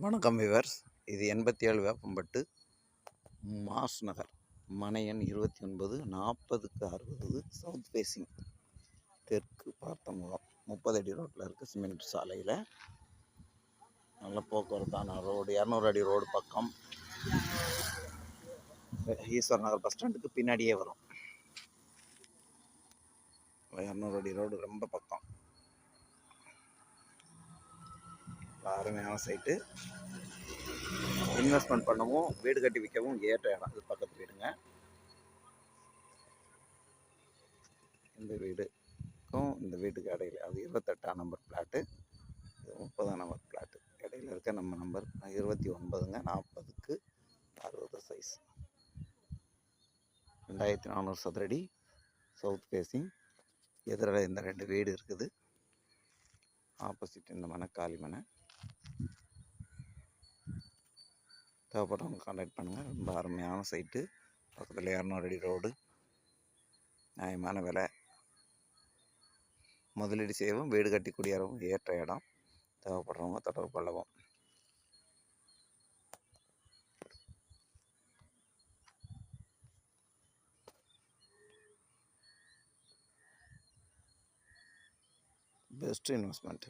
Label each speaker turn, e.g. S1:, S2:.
S1: வணக்கம் விவர்ஸ். இது 87 வேப்பம்பட்டு மாஸ் நகர், மனை எண் 29, 40/60 சவுத் ஃபேஸிங், தெற்கு பார்த்த முகம், 30 அடி ரோட்டில் இருக்குது. சிமெண்ட் சாலையில் நல்ல போக்குவரத்தான ரோடு, 200 அடி ரோடு பக்கம். ஈஸ்வர் நகர் பஸ் ஸ்டாண்டுக்கு பின்னாடியே வரும். 200 அடி ரோடு ரொம்ப பக்கம். அருமையான சைட்டு. இன்வெஸ்ட்மெண்ட் பண்ணவும் வீடு கட்டி விற்கவும் ஏற்ற இடம். இது பக்கத்து வீடுங்க. இந்த வீடுக்கும் இந்த வீட்டுக்கு இடையில, அது 28ஆம் நம்பர் பிளாட்டு, இது 30ஆம் நம்பர் பிளாட்டு. இடையில இருக்க நம்ம நம்பர் 29ங்க. 40/60 சைஸ், 2400 சதுரடி, சவுத் ஃபேஸிங். எதிரில் இந்த 2 வீடு இருக்குது. ஆப்போசிட் இந்த மனை காலி மனை. தேவைப்படுறவங்க கான்டாக்ட் பண்ணுங்கள். ரொம்ப அருமையான சைட்டு. பக்கத்தில் 200 அடி ரோடு, நியாயமான விலை. முதலீடு செய்யவும் வீடு கட்டி குடியேறவும் ஏற்ற இடம். தேவைப்படுறவங்க தொடர்பு கொள்ளவும். Best investment.